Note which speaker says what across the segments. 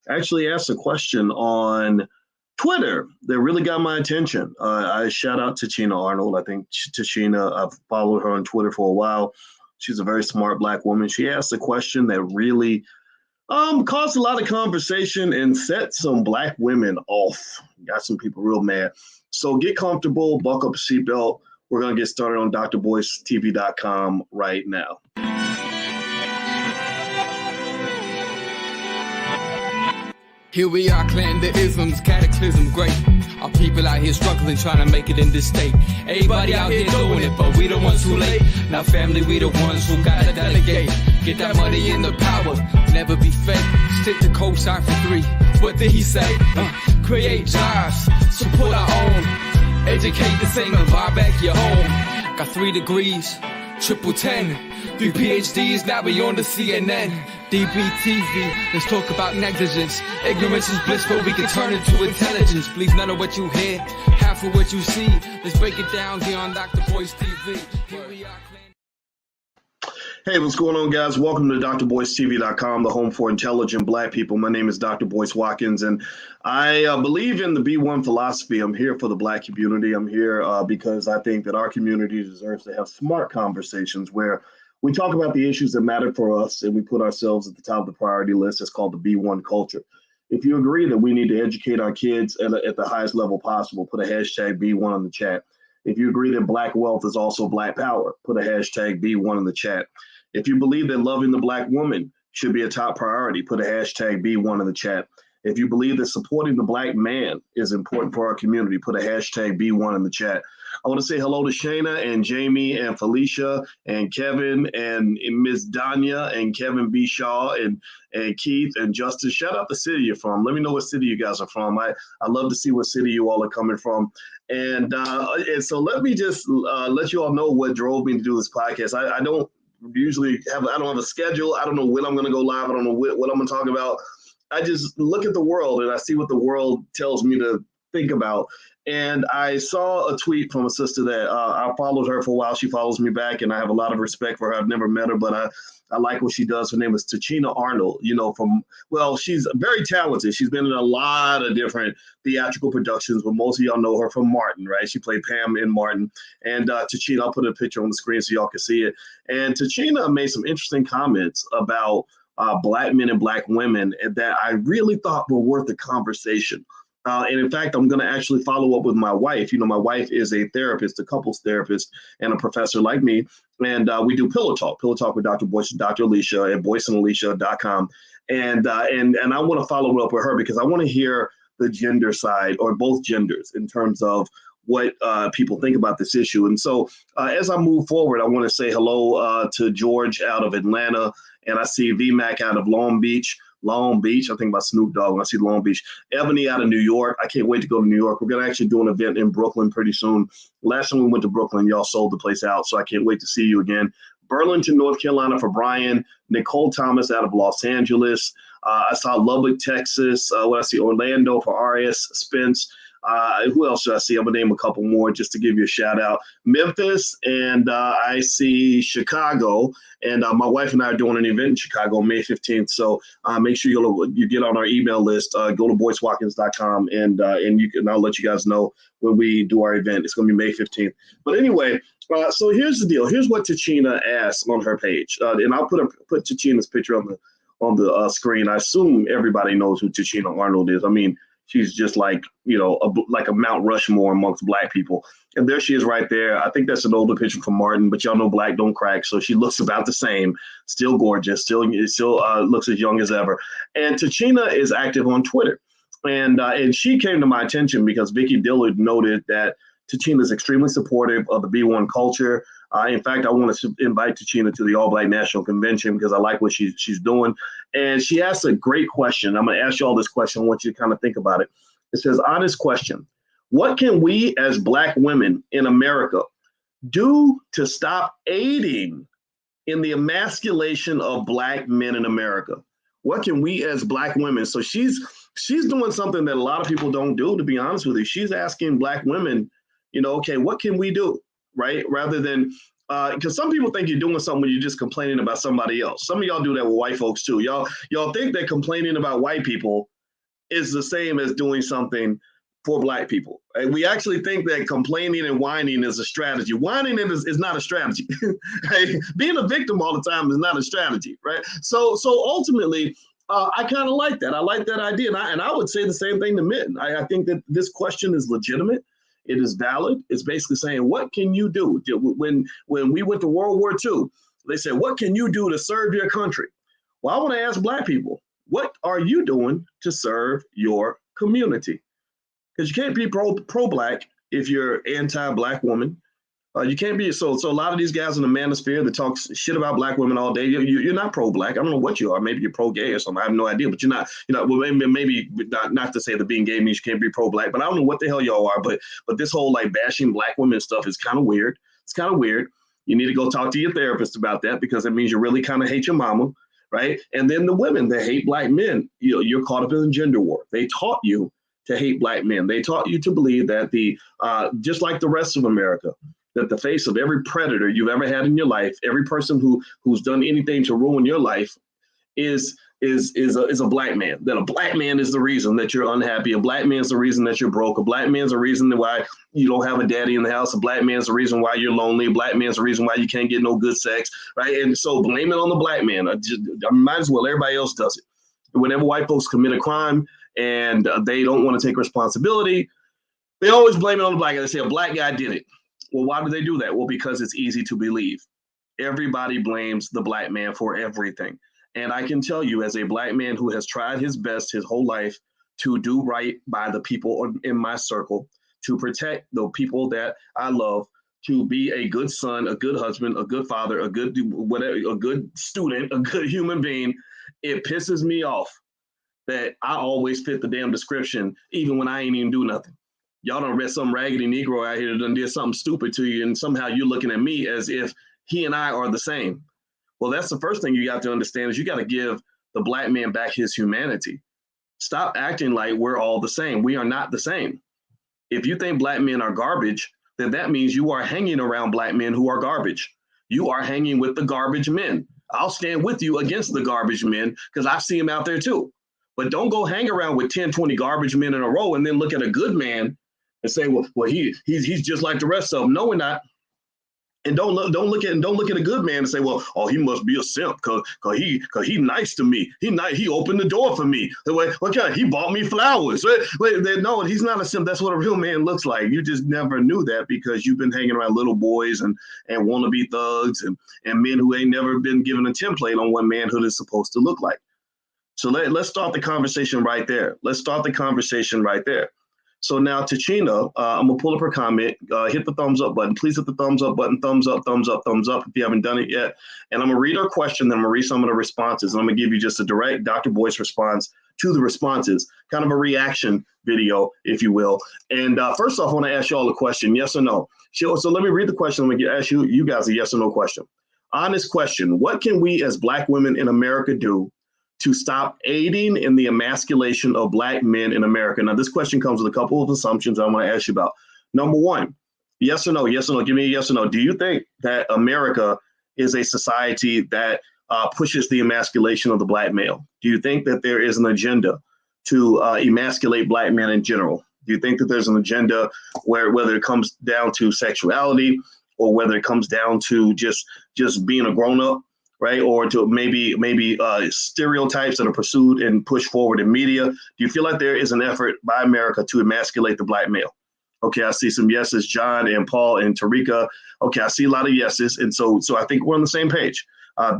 Speaker 1: actually asked a question on Twitter that really got my attention. I shout out to Tichina Arnold. I think Tichina, I've followed her on Twitter for a while. She's a very smart black woman. She asked a question that really caused a lot of conversation and set some black women off. Got some people real mad. So get comfortable, buckle up a seatbelt. We're going to get started on drboystv.com right now.
Speaker 2: Here we are, clan the isms, cataclysm great. Our people out here struggling, trying to make it in this state. Everybody out here doing it, but we the ones too late. Now family, we the ones who gotta delegate. Get that money in the power, never be fake. Stick to co-sign for 3. What did he say? Create jobs, support our own. Educate the same and buy back your home. Got 3 degrees, triple 10. 3 PhDs, now we on the CNN. DBTV, let's talk about negligence. Ignorance is bliss, but we can turn it to intelligence. Believe none of what you hear, half of what you see. Let's break it down here on Dr. Boyce TV. Here we are.
Speaker 1: Hey, what's going on, guys? Welcome to drboystv.com, the home for intelligent black people. My name is Dr. Boyce Watkins, and I believe in the B1 philosophy. I'm here for the black community. I'm here because I think that our community deserves to have smart conversations where we talk about the issues that matter for us and we put ourselves at the top of the priority list. It's called the B1 culture. If you agree that we need to educate our kids at the highest level possible, put a hashtag B1 in the chat. If you agree that black wealth is also black power, put a hashtag B1 in the chat. If you believe that loving the black woman should be a top priority, put a hashtag B1 in the chat. If you believe that supporting the black man is important for our community, put a hashtag B1 in the chat. I want to say hello to Shayna and Jamie and Felicia and Kevin and Miss Danya and Kevin B. Shaw and Keith and Justin. Shout out the city you're from. Let me know what city you guys are from. I love to see what city you all are coming from. And so let me just let you all know what drove me to do this podcast. I don't have a schedule. I don't know when I'm going to go live. I don't know what I'm going to talk about. I just look at the world and I see what the world tells me to think about. And I saw a tweet from a sister that I followed her for a while. She follows me back, and I have a lot of respect for her. I've never met her, but I like what she does. Her name is Tichina Arnold. She's very talented. She's been in a lot of different theatrical productions, but most of y'all know her from Martin, right? She played Pam in Martin. And Tichina, I'll put a picture on the screen so y'all can see it. And Tichina made some interesting comments about black men and black women that I really thought were worth a conversation. And in fact, I'm going to actually follow up with my wife. My wife is a therapist, a couples therapist, and a professor like me. And we do Pillow Talk with Dr. Boyce and Dr. Alicia at boyceandalicia.com. And I want to follow up with her because I want to hear the gender side, or both genders, in terms of what people think about this issue. And so as I move forward, I want to say hello to George out of Atlanta, and I see VMAC out of Long Beach. I think about Snoop Dogg when I see Long Beach. Ebony out of New York. I can't wait to go to New York. We're going to actually do an event in Brooklyn pretty soon. Last time we went to Brooklyn, y'all sold the place out, so I can't wait to see you again. Burlington, North Carolina for Brian. Nicole Thomas out of Los Angeles. I saw Lubbock, Texas. I see Orlando for R.S. Spence. Who else should I see? I'm going to name a couple more just to give you a shout out. Memphis, and I see Chicago. And my wife and I are doing an event in Chicago May 15th. So make sure you get on our email list. Go to boycewatkins.com and I'll let you guys know when we do our event. It's going to be May 15th. But anyway, so here's the deal. Here's what Tichina asked on her page. And I'll put Tichina's picture on the screen. I assume everybody knows who Tichina Arnold is. I mean, she's just like a Mount Rushmore amongst black people. And there she is right there. I think that's an older picture from Martin, but y'all know black don't crack. So she looks about the same, still gorgeous, still looks as young as ever. And Tichina is active on Twitter. And she came to my attention because Vicky Dillard noted that Tichina is extremely supportive of the B1 culture. In fact, I want to invite Tichina to the All Black National Convention because I like what she's doing. And she asked a great question. I'm going to ask you all this question. I want you to kind of think about it. It says, honest question. What can we as black women in America do to stop aiding in the emasculation of black men in America? What can we as black women? So she's doing something that a lot of people don't do, to be honest with you. She's asking black women, okay, what can we do? Right? Rather than Because some people think you're doing something when you're just complaining about somebody else. Some of y'all do that with white folks too. Y'all think that complaining about white people is the same as doing something for black people. And we actually think that complaining and whining is a strategy. Whining is not a strategy. Being a victim all the time is not a strategy, right? So ultimately, I kind of like that. I like that idea. And I would say the same thing to men. I think that this question is legitimate. It is valid. It's basically saying, what can you do? When we went to World War II, they said, what can you do to serve your country? Well, I want to ask black people, what are you doing to serve your community? Because you can't be pro-black if you're anti-black woman. You can't be so a lot of these guys in the manosphere that talk shit about black women all day. You're not pro-black. I don't know what you are. Maybe you're pro-gay or something. I have no idea. But you're not. Well, maybe not to say that being gay means you can't be pro-black. But I don't know what the hell y'all are. But this whole like bashing black women stuff is kind of weird. It's kind of weird. You need to go talk to your therapist about that, because it means you really kind of hate your mama, right? And then the women that hate black men, you're caught up in the gender war. They taught you to hate black men. They taught you to believe that just like the rest of America, that the face of every predator you've ever had in your life, every person who's done anything to ruin your life is a black man. That a black man is the reason that you're unhappy. A black man's the reason that you're broke. A black man's the reason why you don't have a daddy in the house. A black man's the reason why you're lonely. A black man's the reason why you can't get no good sex, right? And so blame it on the black man. I might as well, everybody else does it. Whenever white folks commit a crime and they don't want to take responsibility, they always blame it on the black guy. They say a black guy did it. Well, why do they do that? Well, because it's easy to believe. Everybody blames the black man for everything. And I can tell you, as a black man who has tried his best his whole life to do right by the people in my circle, to protect the people that I love, to be a good son, a good husband, a good father, a good whatever, a good student, a good human being, it pisses me off that I always fit the damn description, even when I ain't even do nothing. Y'all done read some raggedy Negro out here that done did something stupid to you, and somehow you're looking at me as if he and I are the same. Well, that's the first thing you got to understand, is you got to give the black man back his humanity. Stop acting like we're all the same. We are not the same. If you think black men are garbage, then that means you are hanging around black men who are garbage. You are hanging with the garbage men. I'll stand with you against the garbage men, because I see them out there too. But don't go hang around with 10, 20 garbage men in a row and then look at a good man and say, well, he's just like the rest of them. No, we're not. And don't look at a good man and say, well, oh, he must be a simp because he nice to me. He opened the door for me. He bought me flowers. No, he's not a simp. That's what a real man looks like. You just never knew that because you've been hanging around little boys and wannabe thugs and men who ain't never been given a template on what manhood is supposed to look like. So let's start the conversation right there. So now, Tichina, I'm going to pull up her comment. Hit the thumbs up button. Please hit the thumbs up button. Thumbs up if you haven't done it yet. And I'm going to read her question, then I'm going to read some of the responses. And I'm going to give you just a direct Dr. Boyce response to the responses, kind of a reaction video, if you will. And first off, I want to ask you all a question, yes or no. So let me read the question. I'm going to ask you guys a yes or no question. Honest question. What can we as Black women in America do to stop aiding in the emasculation of Black men in America? Now, this question comes with a couple of assumptions I want to ask you about. Number one, yes or no? Yes or no? Give me a yes or no. Do you think that America is a society that pushes the emasculation of the Black male? Do you think that there is an agenda to emasculate Black men in general? Do you think that there's an agenda whether it comes down to sexuality or whether it comes down to just being a grown-up, right? Or to maybe stereotypes that are pursued and pushed forward in media? Do you feel like there is an effort by America to emasculate the Black male? Okay, I see some yeses, John and Paul and Tarika. Okay, I see a lot of yeses. And so I think we're on the same page.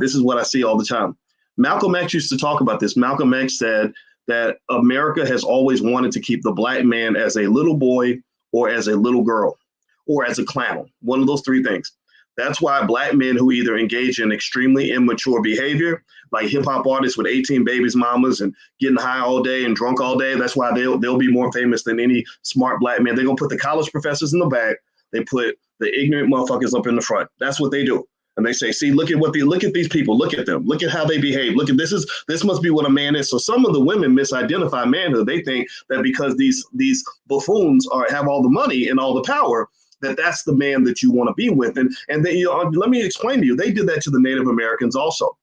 Speaker 1: This is what I see all the time. Malcolm X used to talk about this. Malcolm X said that America has always wanted to keep the Black man as a little boy or as a little girl or as a clown, one of those three things. That's why Black men who either engage in extremely immature behavior, like hip hop artists with 18 babies mamas and getting high all day and drunk all day, that's why they'll be more famous than any smart Black man. They're going to put the college professors in the back. They put the ignorant motherfuckers up in the front. That's what they do. And they say, see, look at these people. Look at them. Look at how they behave. Look at this must be what a man is. So some of the women misidentify manhood. They think that because these buffoons have all the money and all the power, that's the man that you want to be with. And they, let me explain to you, they did that to the Native Americans also.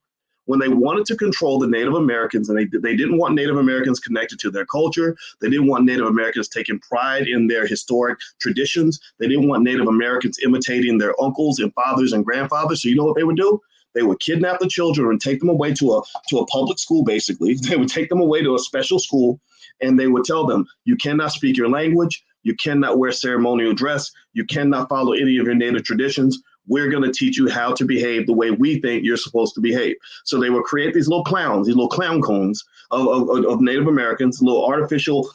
Speaker 1: When they wanted to control the Native Americans, and they didn't want Native Americans connected to their culture. They didn't want Native Americans taking pride in their historic traditions. They didn't want Native Americans imitating their uncles and fathers and grandfathers. So you know what they would do? They would kidnap the children and take them away to a public school, basically. They would take them away to a special school, and they would tell them, you cannot speak your language. You cannot wear ceremonial dress. You cannot follow any of your Native traditions. We're going to teach you how to behave the way we think you're supposed to behave. So they would create these little clowns, these little clown cones of Native Americans, little artificial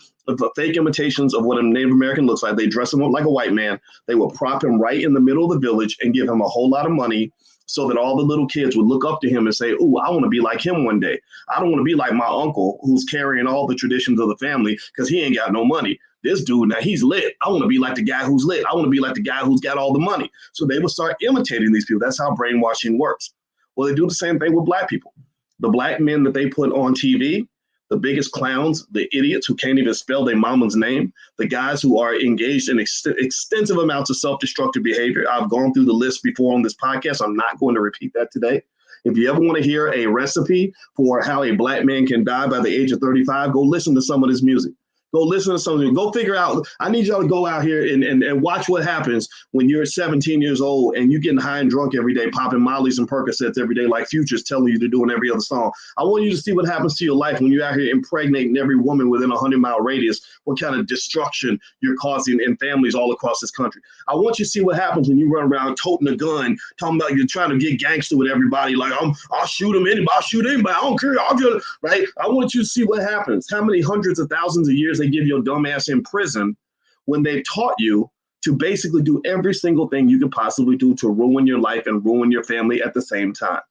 Speaker 1: fake imitations of what a Native American looks like. They dress him up like a white man. They would prop him right in the middle of the village and give him a whole lot of money so that all the little kids would look up to him and say, ooh, I want to be like him one day. I don't want to be like my uncle who's carrying all the traditions of the family because he ain't got no money. This dude, now he's lit. I want to be like the guy who's lit. I want to be like the guy who's got all the money. So they would start imitating these people. That's how brainwashing works. Well, they do the same thing with black people. The black men that they put on TV, the biggest clowns, the idiots who can't even spell their mama's name, the guys who are engaged in extensive amounts of self-destructive behavior. I've gone through the list before on this podcast. I'm not going to repeat that today. If you ever want to hear a recipe for how a black man can die by the age of 35, go listen to some of this music. Go listen to something. Go figure out. I need y'all to go out here and watch what happens when you're 17 years old and you're getting high and drunk every day, popping Molly's and Percocets every day like Future's telling you to do in every other song. I want you to see what happens to your life when you're out here impregnating every woman within a 100-mile radius, what kind of destruction you're causing in families all across this country. I want you to see what happens when you run around toting a gun, talking about you're trying to get gangster with everybody. Like, I'll shoot anybody. I don't care. Right? I want you to see what happens. How many hundreds of thousands of years they give your dumb ass in prison when they've taught you to basically do every single thing you could possibly do to ruin your life and ruin your family at the same time.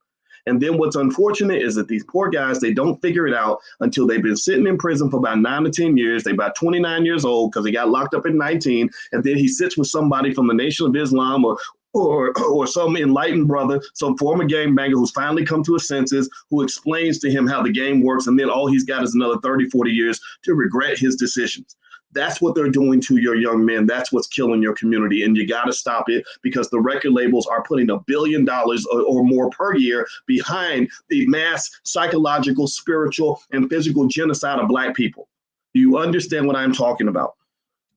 Speaker 1: And then what's unfortunate is that these poor guys, they don't figure it out until they've been sitting in prison for about 9 to 10 years. They're about 29 years old because they got locked up at 19. And then he sits with somebody from the Nation of Islam or some enlightened brother, some former gangbanger who's finally come to his senses, who explains to him how the game works. And then all he's got is another 30, 40 years to regret his decisions. That's what they're doing to your young men. That's what's killing your community. And you got to stop it because the record labels are putting $1 billion or more per year behind the mass psychological, spiritual, and physical genocide of black people. Do you understand what I'm talking about?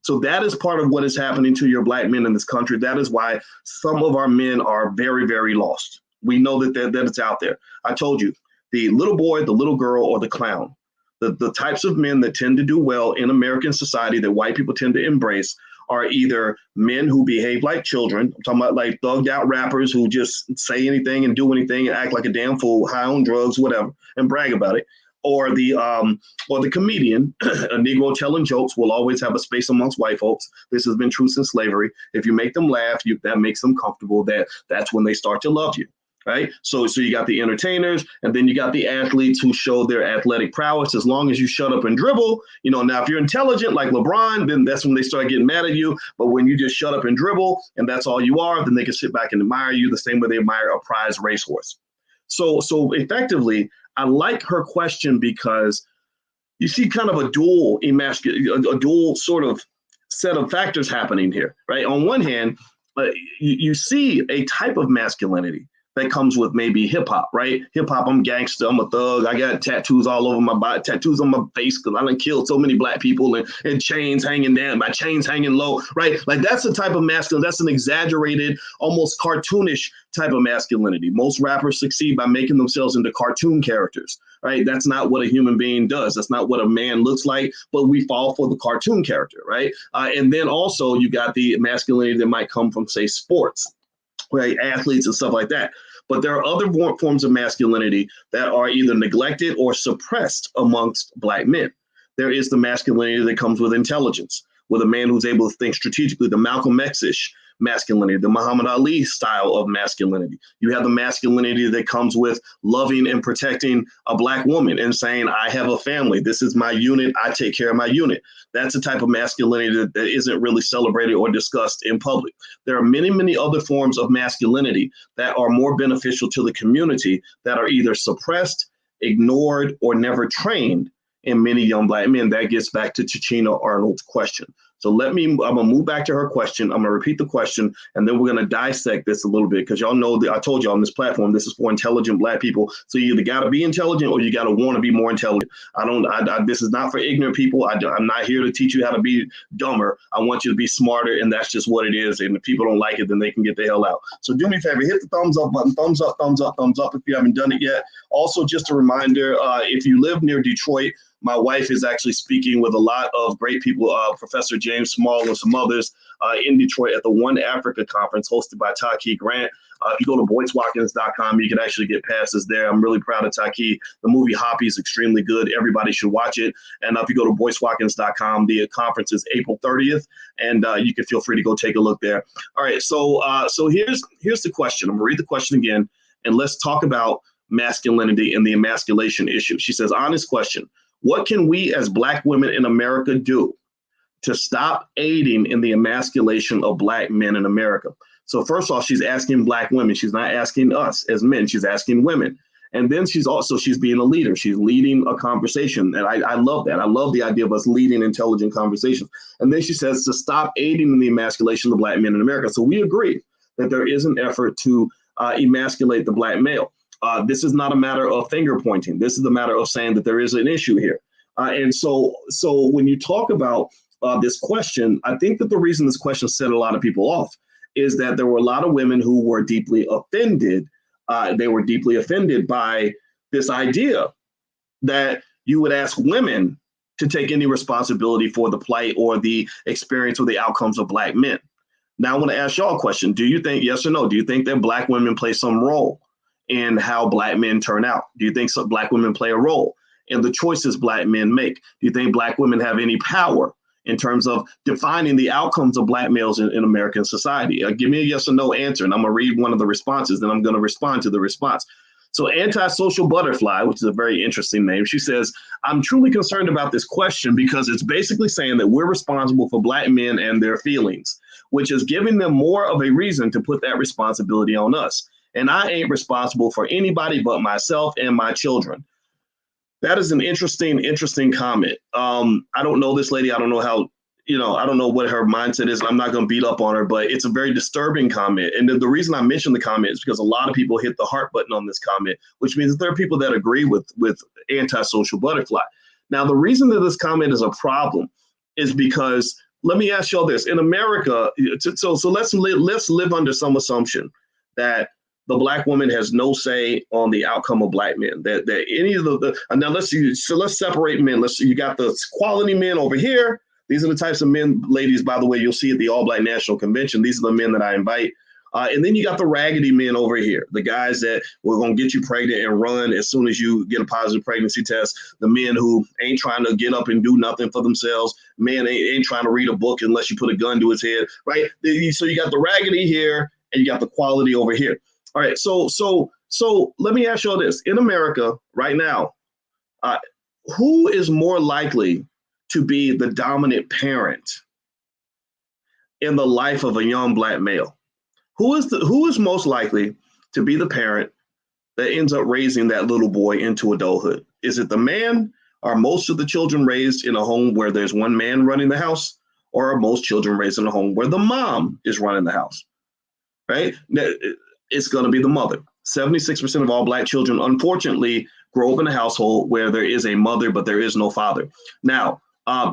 Speaker 1: So that is part of what is happening to your black men in this country. That is why some of our men are very, very lost. We know that it's out there. I told you, the little boy, the little girl, or the clown, the types of men that tend to do well in American society that white people tend to embrace are either men who behave like children. I'm talking about like thugged out rappers who just say anything and do anything and act like a damn fool, high on drugs, whatever, and brag about it. Or the comedian, a Negro telling jokes will always have a space amongst white folks. This has been true since slavery. If you make them laugh, that makes them comfortable. That's when they start to love you, right? So you got the entertainers, and then you got the athletes who show their athletic prowess. As long as you shut up and dribble, now if you're intelligent like LeBron, then that's when they start getting mad at you. But when you just shut up and dribble, and that's all you are, then they can sit back and admire you the same way they admire a prize racehorse. So effectively, I like her question because you see kind of a dual sort of set of factors happening here, right? On one hand, you see a type of masculinity that comes with maybe hip hop, right? Hip hop, I'm gangster, I'm a thug. I got tattoos all over my body, tattoos on my face because I done killed so many black people and chains hanging down, my chains hanging low, right? Like that's a type of masculinity. That's an exaggerated, almost cartoonish type of masculinity. Most rappers succeed by making themselves into cartoon characters, right? That's not what a human being does. That's not what a man looks like, but we fall for the cartoon character, right? And then also you got the masculinity that might come from, say, sports, right? Athletes and stuff like that. But there are other forms of masculinity that are either neglected or suppressed amongst black men. There is the masculinity that comes with intelligence, with a man who's able to think strategically, the Malcolm X-ish masculinity, the Muhammad Ali style of masculinity. You have the masculinity that comes with loving and protecting a black woman and saying, I have a family. This is my unit. I take care of my unit. That's a type of masculinity that isn't really celebrated or discussed in public. There are many, many other forms of masculinity that are more beneficial to the community that are either suppressed, ignored, or never trained in many young black men. That gets back to Tichina Arnold's question. So I'm going to move back to her question. I'm going to repeat the question, and then we're going to dissect this a little bit, because y'all know that I told you on this platform, this is for intelligent Black people. So you either got to be intelligent or you got to want to be more intelligent. This is not for ignorant people. I'm not here to teach you how to be dumber. I want you to be smarter, and that's just what it is. And if people don't like it, then they can get the hell out. So do me a favor, hit the thumbs up button, thumbs up, thumbs up, thumbs up if you haven't done it yet. Also, just a reminder, if you live near Detroit, my wife is actually speaking with a lot of great people, Professor James Small and some others in Detroit at the One Africa Conference hosted by Taki Grant. If you go to boycewatkins.com, you can actually get passes there. I'm really proud of Taki. The movie Hoppy is extremely good. Everybody should watch it. And if you go to boycewatkins.com, the conference is April 30th, and you can feel free to go take a look there. All right, so here's the question. I'm going to read the question again, and let's talk about masculinity and the emasculation issue. She says, honest question. What can we as Black women in America do to stop aiding in the emasculation of Black men in America? So first off, she's asking Black women. She's not asking us as men. She's asking women. And then she's being a leader. She's leading a conversation. And I love that. I love the idea of us leading intelligent conversations. And then she says to stop aiding in the emasculation of Black men in America. So we agree that there is an effort to emasculate the Black male. This is not a matter of finger pointing. This is a matter of saying that there is an issue here. And so when you talk about this question, I think that the reason this question set a lot of people off is that there were a lot of women who were deeply offended. They were deeply offended by this idea that you would ask women to take any responsibility for the plight or the experience or the outcomes of Black men. Now, I want to ask y'all a question. Do you think, yes or no, do you think that Black women play some role in how Black men turn out? Do you think some Black women play a role in the choices Black men make? Do you think Black women have any power in terms of defining the outcomes of Black males in American society? Give me a yes or no answer, and I'm going to read one of the responses, and I'm going to respond to the response. So Antisocial Butterfly, which is a very interesting name, she says, I'm truly concerned about this question because it's basically saying that we're responsible for Black men and their feelings, which is giving them more of a reason to put that responsibility on us. And I ain't responsible for anybody but myself and my children. That is an interesting comment. I don't know this lady. I don't know how, I don't know what her mindset is. I'm not going to beat up on her, but it's a very disturbing comment. And the reason I mentioned the comment is because a lot of people hit the heart button on this comment, which means that there are people that agree with Antisocial Butterfly. Now, the reason that this comment is a problem is because, let me ask y'all this. In America, so let's live under some assumption that the Black woman has no say on the outcome of Black men. That any of now let's separate men. You got the quality men over here. These are the types of men, ladies, by the way, you'll see at the All Black National Convention. These are the men that I invite. And then you got the raggedy men over here, the guys that were going to get you pregnant and run as soon as you get a positive pregnancy test, the men who ain't trying to get up and do nothing for themselves, men ain't trying to read a book unless you put a gun to his head, right? So you got the raggedy here and you got the quality over here. All right, so let me ask you all this. In America right now, who is more likely to be the dominant parent in the life of a young Black male? Who is most likely to be the parent that ends up raising that little boy into adulthood? Is it the man? Are most of the children raised in a home where there's one man running the house? Or are most children raised in a home where the mom is running the house? Right? It's going to be the mother. 76% of all Black children, unfortunately, grow up in a household where there is a mother, but there is no father. Now,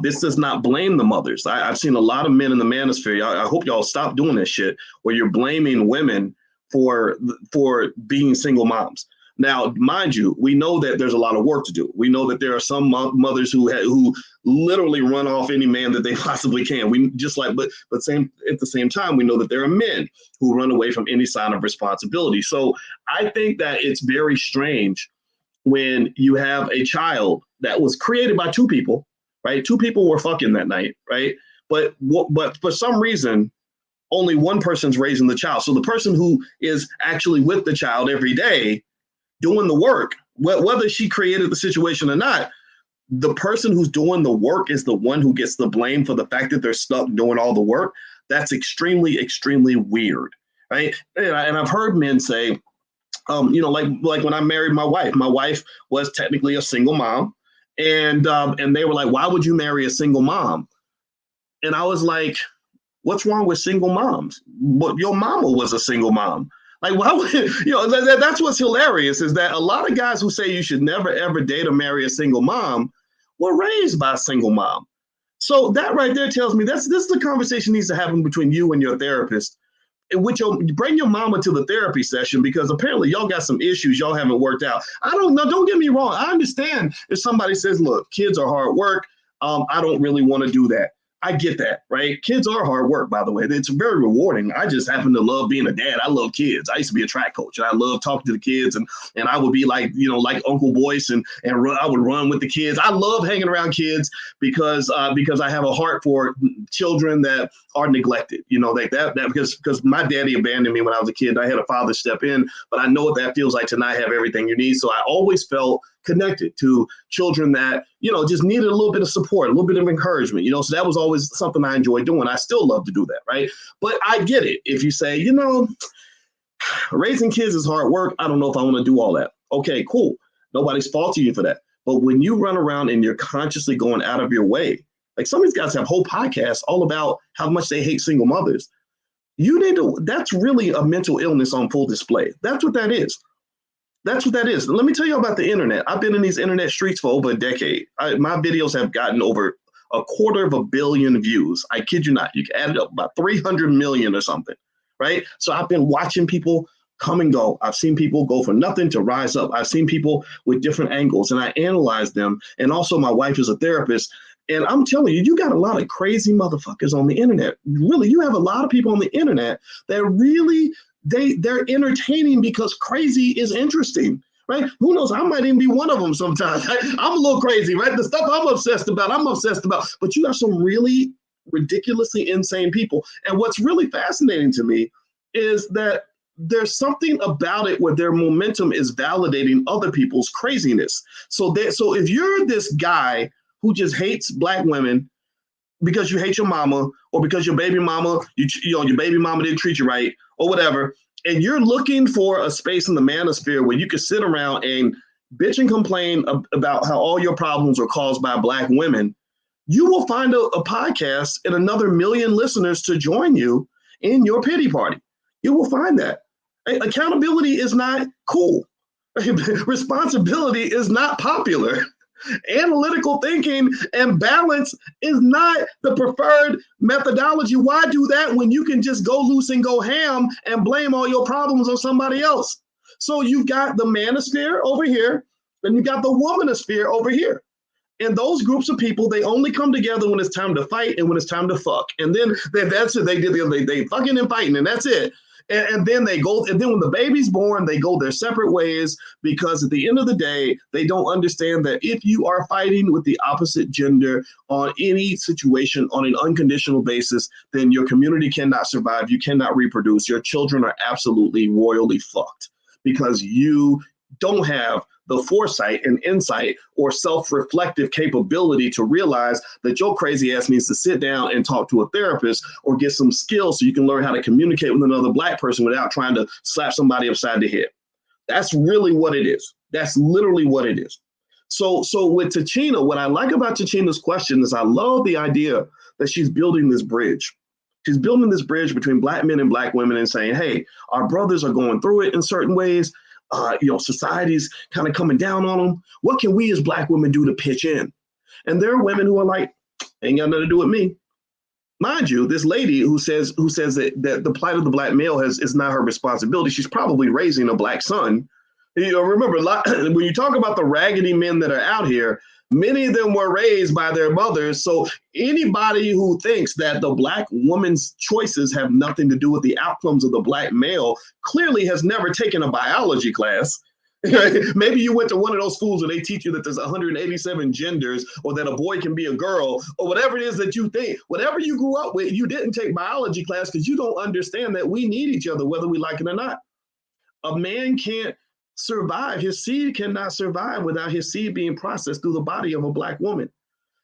Speaker 1: this does not blame the mothers. I've seen a lot of men in the manosphere. I hope y'all stop doing this shit where you're blaming women for being single moms. Now, mind you, we know that there's a lot of work to do. We know that there are some mothers who literally run off any man that they possibly can. But at the same time, we know that there are men who run away from any sign of responsibility. So I think that it's very strange when you have a child that was created by two people, right? Two people were fucking that night, right? But for some reason, only one person's raising the child. So the person who is actually with the child every day doing the work, whether she created the situation or not, the person who's doing the work is the one who gets the blame for the fact that they're stuck doing all the work. That's extremely, extremely weird, right? And I've heard men say, like when I married my wife was technically a single mom. And they were like, why would you marry a single mom? And I was like, what's wrong with single moms? But your mama was a single mom. Like, why would, that's what's hilarious is that a lot of guys who say you should never, ever date or marry a single mom were raised by a single mom. So that right there tells me this is the conversation needs to happen between you and your therapist. Bring your mama to the therapy session because apparently y'all got some issues y'all haven't worked out. I don't know. Don't get me wrong. I understand if somebody says, look, kids are hard work. I don't really want to do that. I get that, right? Kids are hard work, by the way. It's very rewarding. I just happen to love being a dad. I love kids. I used to be a track coach. And I love talking to the kids, and I would be like, like Uncle Boyce, and I would run with the kids. I love hanging around kids because I have a heart for children that are neglected. Because my daddy abandoned me when I was a kid. I had a father step in, but I know what that feels like to not have everything you need. So I always felt connected to children that, just needed a little bit of support, a little bit of encouragement, so that was always something I enjoyed doing. I still love to do that, right? But I get it. If you say, raising kids is hard work, I don't know if I want to do all that. Okay, cool. Nobody's faulting you for that. But when you run around and you're consciously going out of your way, like some of these guys have whole podcasts all about how much they hate single mothers. That's really a mental illness on full display. That's what that is. That's what that is. Let me tell you about the internet. I've been in these internet streets for over a decade. My videos have gotten over 250 million views. I kid you not. You can add it up about 300 million or something, right? So I've been watching people come and go. I've seen people go from nothing to rise up. I've seen people with different angles, and I analyze them. And also my wife is a therapist. And I'm telling you, you got a lot of crazy motherfuckers on the internet. Really, you have a lot of people on the internet that really they're entertaining because crazy is interesting, right? Who knows? I might even be one of them sometimes. I'm a little crazy, right? The stuff I'm obsessed about. But you have some really ridiculously insane people. And what's really fascinating to me is that there's something about it where their momentum is validating other people's craziness. So if you're this guy who just hates Black women because you hate your mama, or because your baby mama, your baby mama didn't treat you right, or whatever, and you're looking for a space in the manosphere where you can sit around and bitch and complain about how all your problems are caused by Black women, you will find a podcast and another million listeners to join you in your pity party. You will find that. Accountability is not cool. Responsibility is not popular. Analytical thinking and balance is not the preferred methodology. Why do that when you can just go loose and go ham and blame all your problems on somebody else? So you've got the manosphere over here, and you got the womanosphere over here. And those groups of people, they only come together when it's time to fight and when it's time to fuck. And then that's it. They fucking and fighting, and that's it. And then they go, and then when the baby's born, they go their separate ways, because at the end of the day, they don't understand that if you are fighting with the opposite gender on any situation on an unconditional basis, then your community cannot survive. You cannot reproduce. Your children are absolutely royally fucked because you don't have the foresight and insight or self-reflective capability to realize that your crazy ass needs to sit down and talk to a therapist or get some skills so you can learn how to communicate with another Black person without trying to slap somebody upside the head. That's really what it is. That's literally what it is. So with Tichina, what I like about Tichina's question is I love the idea that she's building this bridge. She's building this bridge between Black men and Black women and saying, hey, our brothers are going through it in certain ways. Society's kind of coming down on them. What can we as Black women do to pitch in? And there are women who are like, ain't got nothing to do with me. Mind you, this lady who says that the plight of the Black male is not her responsibility. She's probably raising a Black son. Remember, when you talk about the raggedy men that are out here, many of them were raised by their mothers. So anybody who thinks that the Black woman's choices have nothing to do with the outcomes of the Black male clearly has never taken a biology class. Maybe you went to one of those schools where they teach you that there's 187 genders, or that a boy can be a girl, or whatever it is that you think. Whatever you grew up with, you didn't take biology class because you don't understand that we need each other, whether we like it or not. A man can't survive. His seed cannot survive without his seed being processed through the body of a Black woman.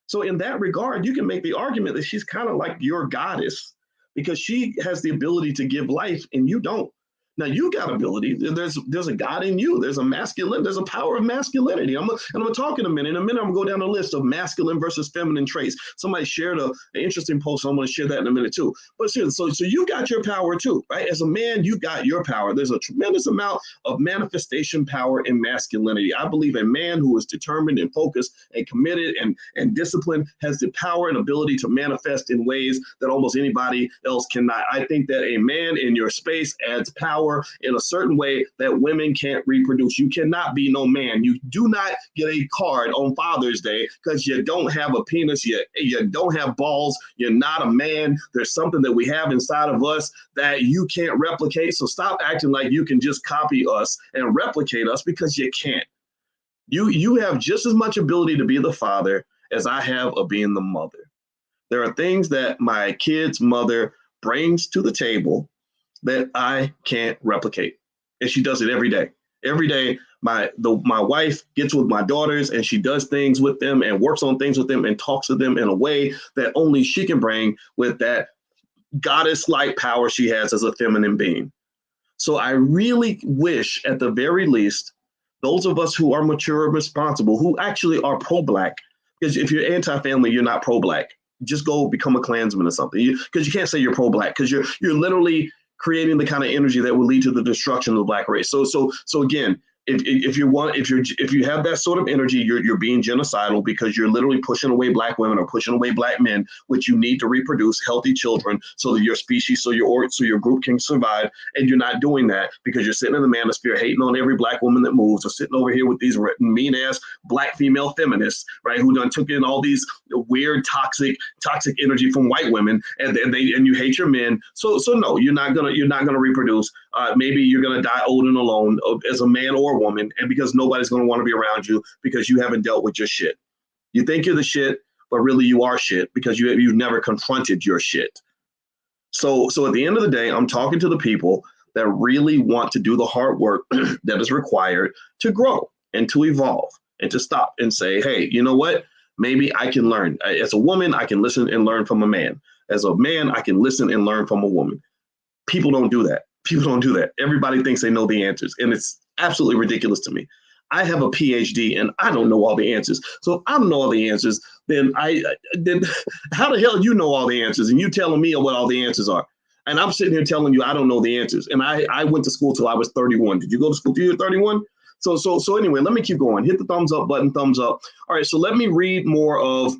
Speaker 1: So in that regard, you can make the argument that she's kind of like your goddess because she has the ability to give life and you don't. Now you got ability. There's a God in you. There's a power of masculinity. And I'm gonna talk in a minute. In a minute, I'm gonna go down a list of masculine versus feminine traits. Somebody shared an interesting post. So I'm gonna share that in a minute too. But so you got your power too, right? As a man, you got your power. There's a tremendous amount of manifestation power in masculinity. I believe a man who is determined and focused and committed and disciplined has the power and ability to manifest in ways that almost anybody else cannot. I think that a man in your space adds power in a certain way that women can't reproduce. You cannot be no man. You do not get a card on Father's Day because you don't have a penis, you don't have balls, you're not a man. There's something that we have inside of us that you can't replicate. So stop acting like you can just copy us and replicate us, because you can't. You have just as much ability to be the father as I have of being the mother. There are things that my kid's mother brings to the table that I can't replicate. And she does it every day. Every day, my wife gets with my daughters and she does things with them and works on things with them and talks to them in a way that only she can bring with that goddess-like power she has as a feminine being. So I really wish, at the very least, those of us who are mature and responsible, who actually are pro-Black, because if you're anti-family, you're not pro-Black. Just go become a Klansman or something. Because you can't say you're pro-Black, because you're literally creating the kind of energy that will lead to the destruction of the Black race. So again, if you have that sort of energy, you're being genocidal, because you're literally pushing away Black women or pushing away Black men, which you need to reproduce healthy children so that your species, so your group can survive. And you're not doing that because you're sitting in the manosphere hating on every Black woman that moves, or sitting over here with these mean ass Black female feminists, right, who done took in all these weird toxic energy from white women, and you hate your men. So no, you're not gonna reproduce. Maybe you're gonna die old and alone as a man or a woman, and because nobody's gonna want to be around you because you haven't dealt with your shit. You think you're the shit, but really you are shit because you've never confronted your shit. So at the end of the day, I'm talking to the people that really want to do the hard work that is required to grow and to evolve and to stop and say, hey, you know what? Maybe I can learn. As a woman, I can listen and learn from a man. As a man, I can listen and learn from a woman. People don't do that. Everybody thinks they know the answers, and it's absolutely ridiculous to me. I have a PhD and I don't know all the answers. So if I don't know all the answers, then how the hell you know all the answers and you telling me what all the answers are? And I'm sitting here telling you I don't know the answers. And I went to school till I was 31. Did you go to school till you were 31? So anyway, let me keep going. Hit the thumbs up button, thumbs up. All right, so let me read more of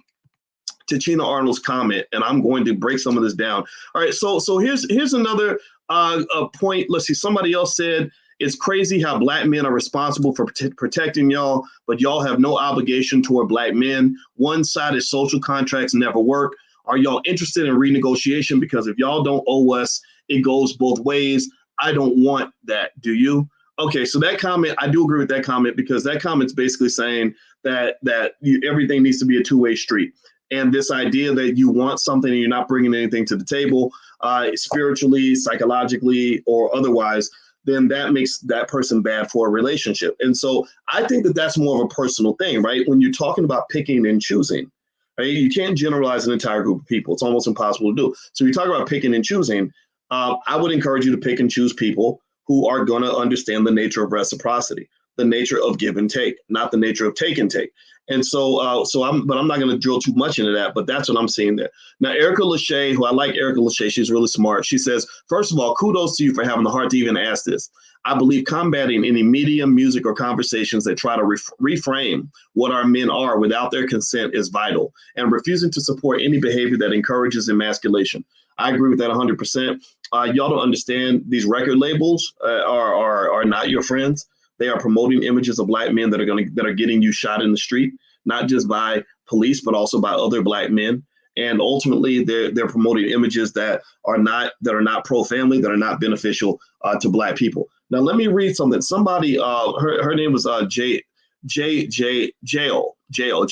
Speaker 1: Tichina Arnold's comment, and I'm going to break some of this down. All right, so here's another point. Let's see, somebody else said, it's crazy how Black men are responsible for protecting y'all, but y'all have no obligation toward Black men. One-sided social contracts never work. Are y'all interested in renegotiation? Because if y'all don't owe us, it goes both ways. I don't want that. Do you? Okay, so that comment, I do agree with that comment, because that comment's basically saying that everything needs to be a two-way street. And this idea that you want something and you're not bringing anything to the table, spiritually, psychologically, or otherwise, then that makes that person bad for a relationship. And so I think that that's more of a personal thing, right? When you're talking about picking and choosing, right? You can't generalize an entire group of people. It's almost impossible to do. So you talk about picking and choosing. I would encourage you to pick and choose people who are going to understand the nature of reciprocity, the nature of give and take, not the nature of take and take. And so I'm not going to drill too much into that, but that's what I'm seeing there. Now, Erica Lachey, who I like Erica Lachey, she's really smart. She says, first of all, kudos to you for having the heart to even ask this. I believe combating any media, music, or conversations that try to reframe what our men are without their consent is vital, and refusing to support any behavior that encourages emasculation. I agree with that 100%. Y'all don't understand, these record labels are not your friends. They are promoting images of Black men that are getting you shot in the street, not just by police, but also by other Black men. And ultimately, they're promoting images that are not pro-family, that are not beneficial to Black people. Now, let me read something. Somebody, her name was Jael, Jael.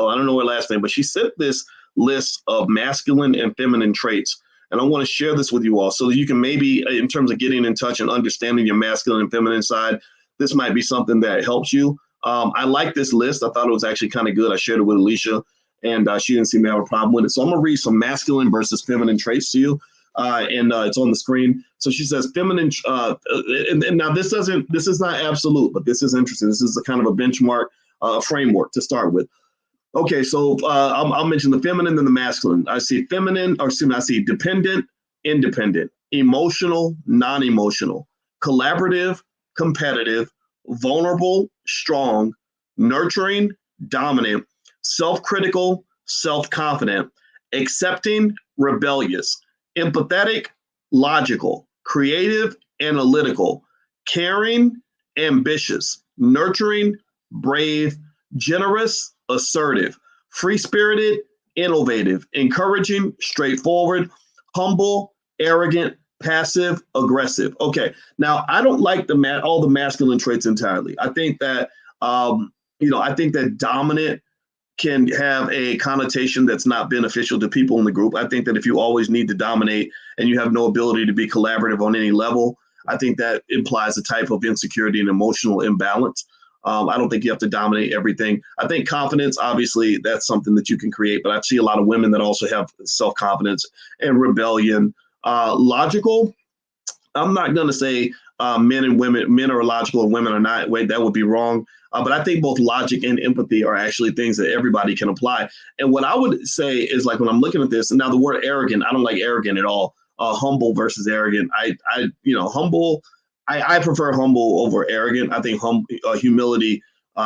Speaker 1: I don't know her last name, but she sent this list of masculine and feminine traits. And I want to share this with you all so that you can maybe, in terms of getting in touch and understanding your masculine and feminine side, this might be something that helps you. I like this list. I thought it was actually kind of good. I shared it with Alicia, and she didn't seem to have a problem with it. So I'm going to read some masculine versus feminine traits to you. and it's on the screen. So she says feminine, and now this is not absolute, but this is interesting. This is a kind of a benchmark framework to start with. Okay, so I'll mention the feminine and the masculine. I see feminine, or excuse me, I see dependent, independent, emotional, non-emotional, collaborative, competitive, vulnerable, strong, nurturing, dominant, self-critical, self-confident, accepting, rebellious, empathetic, logical, creative, analytical, caring, ambitious, nurturing, brave, generous, assertive, free-spirited, innovative, encouraging, straightforward, humble, arrogant, passive, aggressive. Okay, now I don't like all the masculine traits entirely. I think that I think that dominant can have a connotation that's not beneficial to people in the group. I think that if you always need to dominate and you have no ability to be collaborative on any level, I think that implies a type of insecurity and emotional imbalance. I don't think you have to dominate everything. I think confidence, obviously, that's something that you can create, but I see a lot of women that also have self-confidence and rebellion. Logical, I'm not going to say men are logical and women are not. Wait, that would be wrong. But I think both logic and empathy are actually things that everybody can apply. And what I would say is, like, when I'm looking at this, and now the word arrogant, I don't like arrogant at all. Humble versus arrogant. Humble. I prefer humble over arrogant. I think humility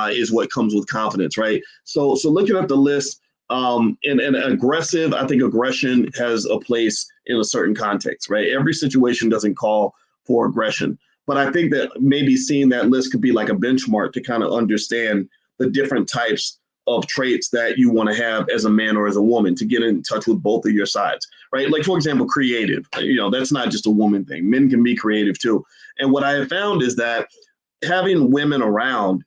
Speaker 1: is what comes with confidence, right? So looking at the list, and aggressive, I think aggression has a place in a certain context, right? Every situation doesn't call for aggression. But I think that maybe seeing that list could be like a benchmark to kind of understand the different types of traits that you want to have as a man or as a woman to get in touch with both of your sides, right? Like, for example, creative, that's not just a woman thing. Men can be creative too. And what I have found is that having women around,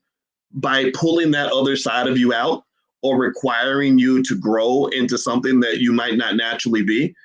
Speaker 1: by pulling that other side of you out or requiring you to grow into something that you might not naturally be,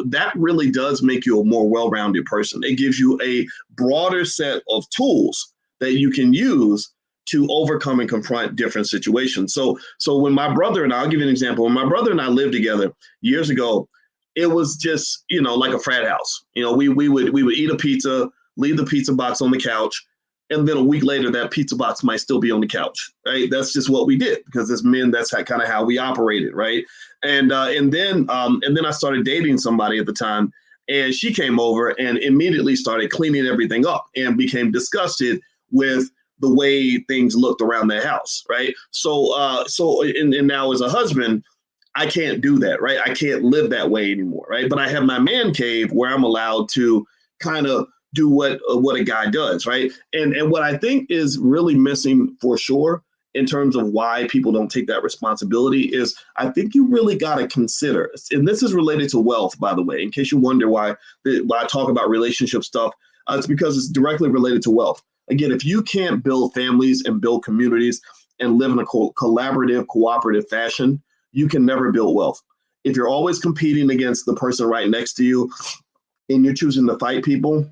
Speaker 1: that really does make you a more well-rounded person. It gives you a broader set of tools that you can use to overcome and confront different situations. So when my brother and I'll give you an example. When my brother and I lived together years ago, it was just, like a frat house. We would eat a pizza, leave the pizza box on the couch, and then a week later, that pizza box might still be on the couch, right? That's just what we did, because as men, that's kind of how we operated, right? And then I started dating somebody at the time, and she came over and immediately started cleaning everything up and became disgusted with the way things looked around their house, right? So now as a husband, I can't do that, right? I can't live that way anymore, right? But I have my man cave where I'm allowed to kind of do what a guy does, right? And what I think is really missing for sure in terms of why people don't take that responsibility is, I think you really got to consider, and this is related to wealth, by the way, in case you wonder why I talk about relationship stuff, it's because it's directly related to wealth. Again, if you can't build families and build communities and live in a collaborative, cooperative fashion, you can never build wealth. If you're always competing against the person right next to you and you're choosing to fight people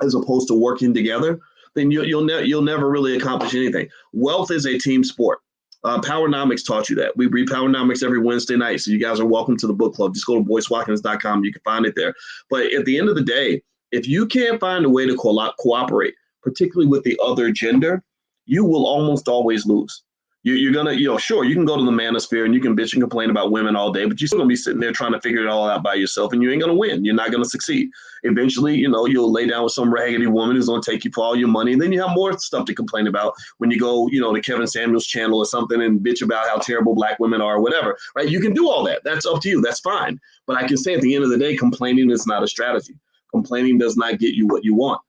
Speaker 1: as opposed to working together, then you'll never really accomplish anything. Wealth is a team sport. Powernomics taught you that. We read Powernomics every Wednesday night, so you guys are welcome to the book club. Just go to boycewatkins.com. You can find it there. But at the end of the day, if you can't find a way to cooperate, particularly with the other gender, you will almost always lose. You're going to, sure, you can go to the manosphere and you can bitch and complain about women all day, but you're still going to be sitting there trying to figure it all out by yourself, and you ain't going to win. You're not going to succeed. Eventually, you'll lay down with some raggedy woman who's going to take you for all your money, and then you have more stuff to complain about when you go, to Kevin Samuels' channel or something and bitch about how terrible black women are or whatever, right? You can do all that. That's up to you. That's fine. But I can say at the end of the day, complaining is not a strategy. Complaining does not get you what you want.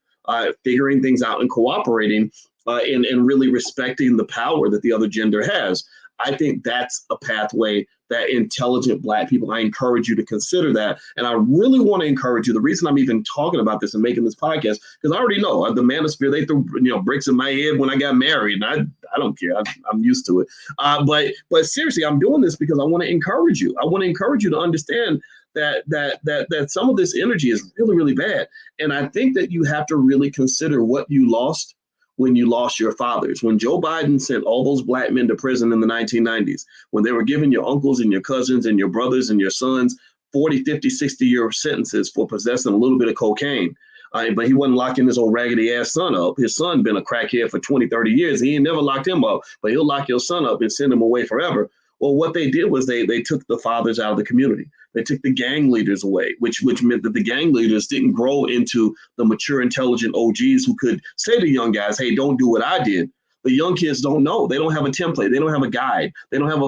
Speaker 1: Figuring things out and cooperating and really respecting the power that the other gender has, I think that's a pathway that intelligent Black people, I encourage you to consider that. And I really want to encourage you. The reason I'm even talking about this and making this podcast, because I already know the manosphere, they threw bricks in my head when I got married, and I don't care. I'm used to it. But seriously, I'm doing this because I want to encourage you. I want to encourage you to understand that some of this energy is really, really bad. And I think that you have to really consider what you lost when you lost your fathers. When Joe Biden sent all those Black men to prison in the 1990s, when they were giving your uncles and your cousins and your brothers and your sons 40, 50, 60-year sentences for possessing a little bit of cocaine. But he wasn't locking his old raggedy ass son up. His son been a crackhead for 20, 30 years. He ain't never locked him up, but he'll lock your son up and send him away forever. Well, what they did was they took the fathers out of the community. They took the gang leaders away, which meant that the gang leaders didn't grow into the mature, intelligent OGs who could say to young guys, hey, don't do what I did. The young kids don't know. They don't have a template. They don't have a guide. They don't have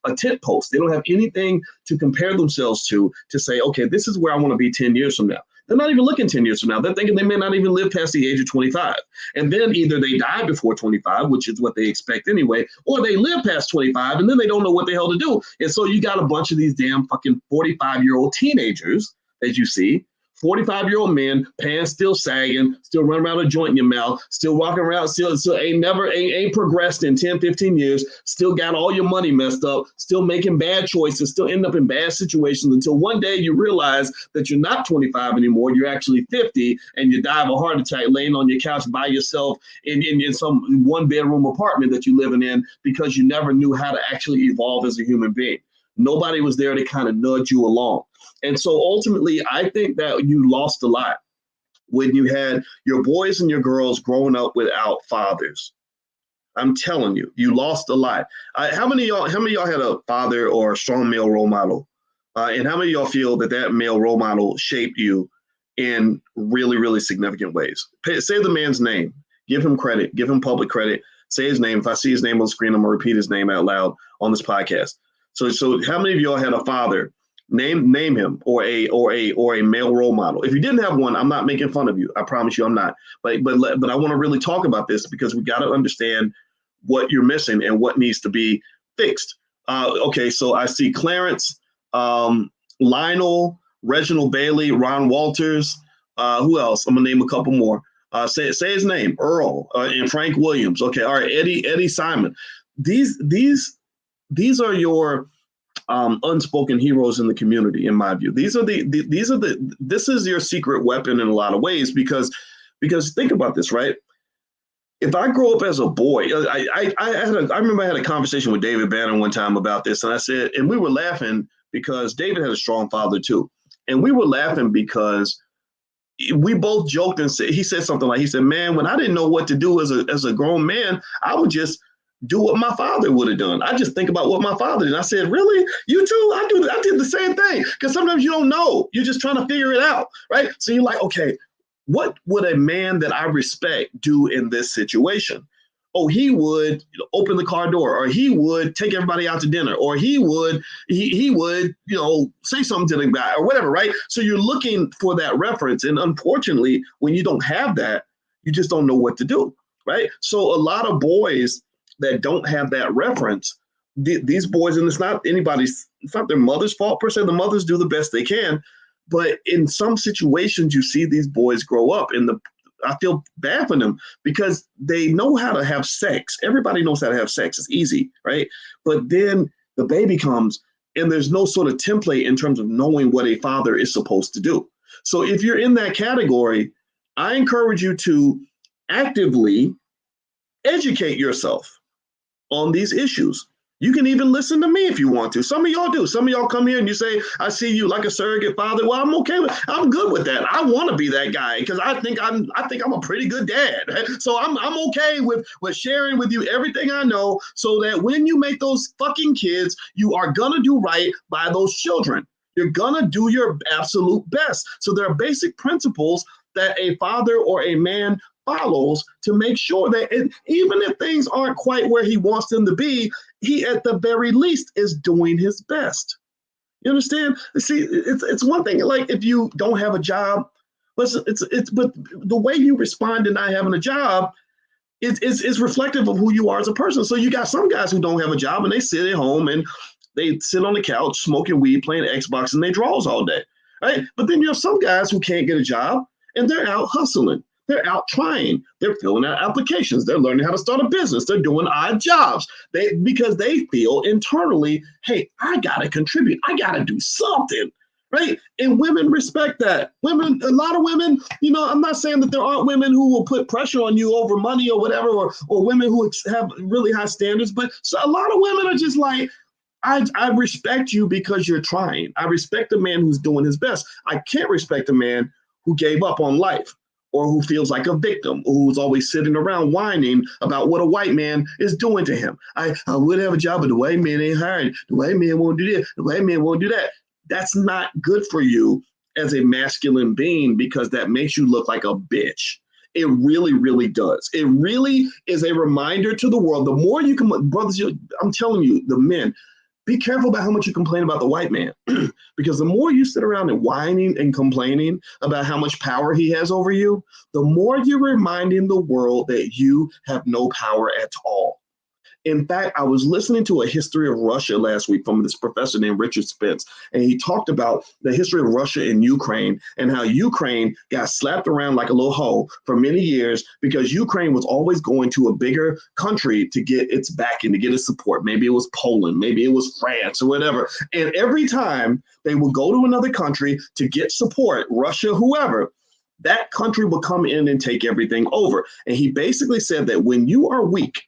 Speaker 1: a tent post. They don't have anything to compare themselves to say, okay, this is where I want to be 10 years from now. They're not even looking 10 years from now. They're thinking they may not even live past the age of 25. And then either they die before 25, which is what they expect anyway, or they live past 25 and then they don't know what the hell to do. And so you got a bunch of these damn fucking 45-year-old teenagers, as you see, 45-year-old men, pants still sagging, still running around with a joint in your mouth, still walking around, still ain't progressed in 10, 15 years, still got all your money messed up, still making bad choices, still end up in bad situations until one day you realize that you're not 25 anymore, you're actually 50, and you die of a heart attack laying on your couch by yourself in some one-bedroom apartment that you're living in because you never knew how to actually evolve as a human being. Nobody was there to kind of nudge you along. And so ultimately, I think that you lost a lot when you had your boys and your girls growing up without fathers. I'm telling you, you lost a lot. How many of y'all had a father or a strong male role model? And how many of y'all feel that male role model shaped you in really, really significant ways? Say the man's name. Give him credit. Give him public credit. Say his name. If I see his name on the screen, I'm going to repeat his name out loud on this podcast. So how many of y'all had a father? Name him or a male role model. If you didn't have one, I'm not making fun of you. I promise you, I'm not. But I want to really talk about this because we got to understand what you're missing and what needs to be fixed. Okay, so I see Clarence, Lionel, Reginald Bailey, Ron Walters. Who else? I'm gonna name a couple more. Say his name, Earl, and Frank Williams. Okay, all right, Eddie Simon. These are your unspoken heroes in the community, in my view. This is your secret weapon in a lot of ways because think about this, right? If I grow up as a boy, I remember I had a conversation with David Banner one time about this, and I said, and we were laughing because David had a strong father too, and we were laughing because we both joked and he said something like, he said, man, when I didn't know what to do as a grown man, I would just do what my father would have done. I just think about what my father did. And I said, really? You too? I did the same thing. Because sometimes you don't know. You're just trying to figure it out, right? So you're like, okay, what would a man that I respect do in this situation? Oh, he would open the car door, or he would take everybody out to dinner, or he would say something to the guy or whatever, right? So you're looking for that reference. And unfortunately, when you don't have that, you just don't know what to do, right? So a lot of boys that don't have that reference, these boys, and it's not their mother's fault per se. The mothers do the best they can, but in some situations you see these boys grow up and I feel bad for them because they know how to have sex. Everybody knows how to have sex. It's easy, right? But then the baby comes and there's no sort of template in terms of knowing what a father is supposed to do. So if you're in that category, I encourage you to actively educate yourself on these issues. You can even listen to me if you want to. Some of y'all do. Some of y'all come here and you say, I see you like a surrogate father. Well, I'm good with that. I want to be that guy because I think I'm a pretty good dad. So I'm okay with sharing with you everything I know so that when you make those fucking kids, you are going to do right by those children. You're going to do your absolute best. So there are basic principles that a father or a man follows to make sure that even if things aren't quite where he wants them to be, he at the very least is doing his best. You understand? See, it's one thing, like if you don't have a job, but the way you respond to not having a job is reflective of who you are as a person. So you got some guys who don't have a job and they sit at home and they sit on the couch smoking weed, playing Xbox, and they draws all day, right? But then you have some guys who can't get a job and they're out hustling. They're out trying. They're filling out applications. They're learning how to start a business. They're doing odd jobs. Because they feel internally, hey, I got to contribute. I got to do something, right? And women respect that. A lot of women, I'm not saying that there aren't women who will put pressure on you over money or whatever, or women who have really high standards, but so a lot of women are just like, I respect you because you're trying. I respect a man who's doing his best. I can't respect a man who gave up on life or who feels like a victim or who's always sitting around whining about what a white man is doing to him. I would have a job, but the white man ain't hiring. The white man won't do this. The white man won't do that. That's not good for you as a masculine being because that makes you look like a bitch. It really, really does. It really is a reminder to the world. The more you can, brothers, I'm telling you, the men, be careful about how much you complain about the white man because the more you sit around and whining and complaining about how much power he has over you, the more you're reminding the world that you have no power at all. In fact, I was listening to a history of Russia last week from this professor named Richard Spence, and he talked about the history of Russia and Ukraine and how Ukraine got slapped around like a little hoe for many years because Ukraine was always going to a bigger country to get its backing, to get its support. Maybe it was Poland, maybe it was France or whatever. And every time they would go to another country to get support, Russia, whoever, that country would come in and take everything over. And he basically said that when you are weak,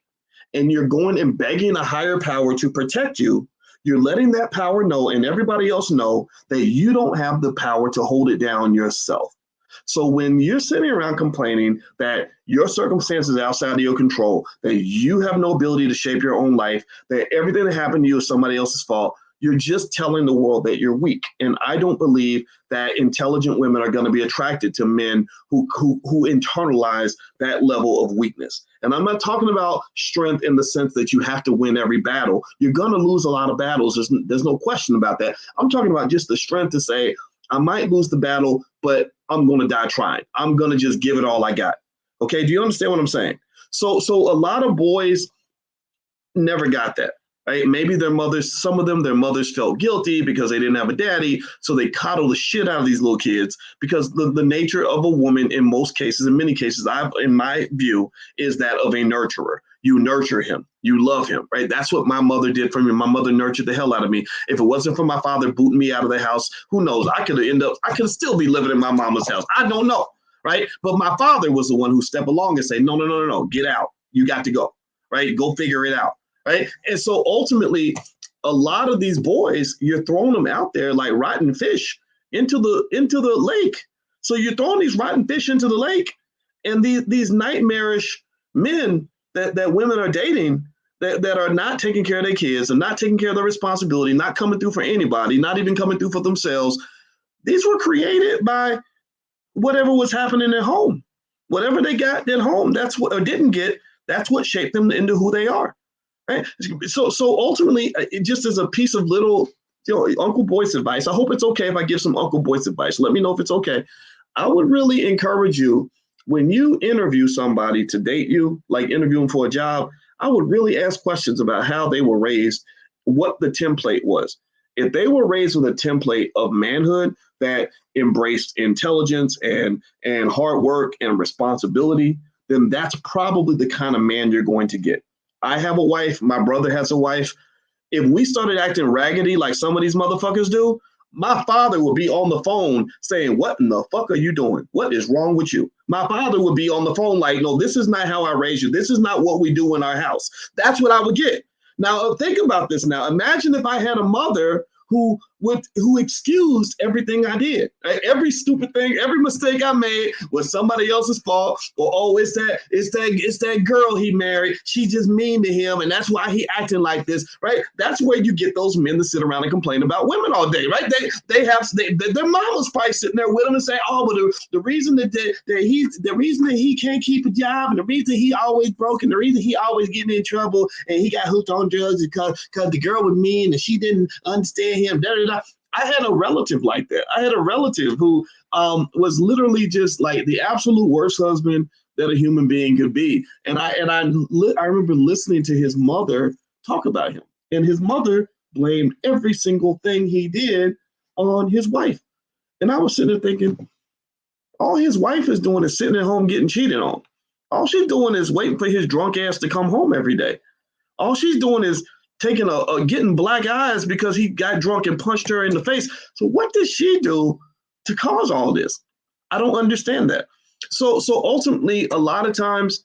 Speaker 1: and you're going and begging a higher power to protect you, you're letting that power know and everybody else know that you don't have the power to hold it down yourself. So when you're sitting around complaining that your circumstances are outside of your control, that you have no ability to shape your own life, that everything that happened to you is somebody else's fault, you're just telling the world that you're weak. And I don't believe that intelligent women are going to be attracted to men who internalize that level of weakness. And I'm not talking about strength in the sense that you have to win every battle. You're going to lose a lot of battles. There's no question about that. I'm talking about just the strength to say, I might lose the battle, but I'm going to die trying. I'm going to just give it all I got. Okay. Do you understand what I'm saying? So a lot of boys never got that. Right? Maybe their mothers, some of them, their mothers felt guilty because they didn't have a daddy. So they coddle the shit out of these little kids because the nature of a woman in most cases, in many cases, in my view, is that of a nurturer. You nurture him. You love him, right? That's what my mother did for me. My mother nurtured the hell out of me. If it wasn't for my father booting me out of the house, who knows? I could still be living in my mama's house. I don't know, right? But my father was the one who stepped along and said, no, get out. You got to go, right? Go figure it out. Right. And so ultimately, a lot of these boys, you're throwing them out there like rotten fish into the lake. So you're throwing these rotten fish into the lake. And these nightmarish men that women are dating that are not taking care of their kids and not taking care of their responsibility, not coming through for anybody, not even coming through for themselves. These were created by whatever was happening at home. Whatever they got at home, that's what, or didn't get, that's what shaped them into who they are. Right. So ultimately, it just as a piece of little, Uncle Boyce advice. I hope it's okay if I give some Uncle Boyce advice. Let me know if it's okay. I would really encourage you when you interview somebody to date you, like interviewing for a job, I would really ask questions about how they were raised, what the template was. If they were raised with a template of manhood that embraced intelligence and hard work and responsibility, then that's probably the kind of man you're going to get. I have a wife. My brother has a wife. If we started acting raggedy like some of these motherfuckers do, my father would be on the phone saying, what in the fuck are you doing? What is wrong with you? My father would be on the phone like, no, this is not how I raised you. This is not what we do in our house. That's what I would get. Now, think about this now. Imagine if I had a mother who excused everything I did. Right? Every stupid thing, every mistake I made was somebody else's fault. Or it's that girl he married. She's just mean to him, and that's why he acting like this. Right? That's where you get those men to sit around and complain about women all day. Right? Their mama's probably sitting there with them and say, oh, but the reason that he can't keep a job, and the reason he always broke, and the reason he always getting in trouble, and he got hooked on drugs because the girl was mean and she didn't understand him. I had a relative like that. I had a relative who was literally just like the absolute worst husband that a human being could be. And I remember listening to his mother talk about him, and his mother blamed every single thing he did on his wife. And I was sitting there thinking, all his wife is doing is sitting at home getting cheated on. All she's doing is waiting for his drunk ass to come home every day. All she's doing is getting black eyes because he got drunk and punched her in the face. So what did she do to cause all this? I don't understand that. So ultimately, a lot of times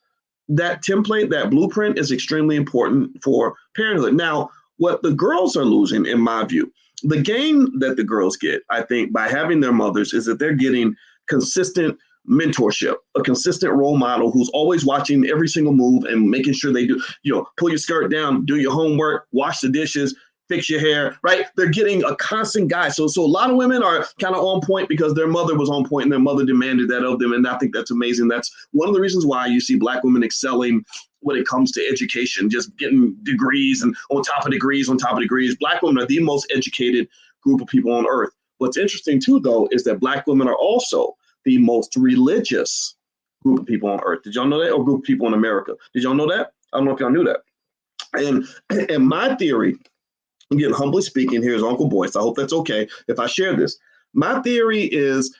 Speaker 1: that template, that blueprint is extremely important for parenthood. Now, What the girls are losing, in my view, the gain that the girls get, I think, by having their mothers is that they're getting consistent mentorship, a consistent role model who's always watching every single move and making sure they do, pull your skirt down, do your homework, wash the dishes, fix your hair, right? They're getting a constant guide. So a lot of women are kind of on point because their mother was on point and their mother demanded that of them. And I think that's amazing. That's one of the reasons why you see Black women excelling when it comes to education, just getting degrees and on top of degrees, on top of degrees. Black women are the most educated group of people on earth. What's interesting too, though, is that Black women are also the most religious group of people on earth. Did y'all know that? Or group of people in America. Did y'all know that? I don't know if y'all knew that. And my theory, again, humbly speaking, here's Uncle Boyce. I hope that's okay if I share this. My theory is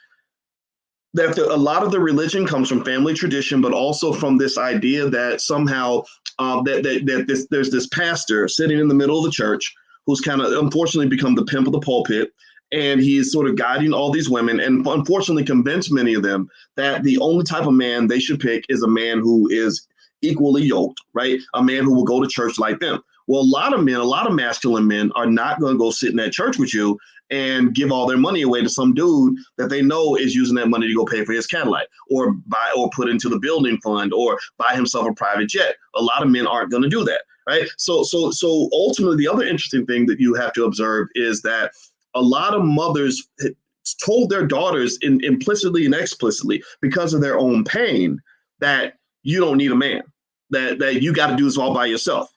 Speaker 1: that a lot of the religion comes from family tradition, but also from this idea that somehow there's this pastor sitting in the middle of the church who's kind of unfortunately become the pimp of the pulpit. And he's sort of guiding all these women and unfortunately convinced many of them that the only type of man they should pick is a man who is equally yoked, right? A man who will go to church like them. Well, a lot of masculine men are not going to go sit in that church with you and give all their money away to some dude that they know is using that money to go pay for his Cadillac or buy or put into the building fund or buy himself a private jet. A lot of men aren't going to do that, right? So ultimately, the other interesting thing that you have to observe is that a lot of mothers told their daughters implicitly and explicitly because of their own pain that you don't need a man, that you got to do this all by yourself.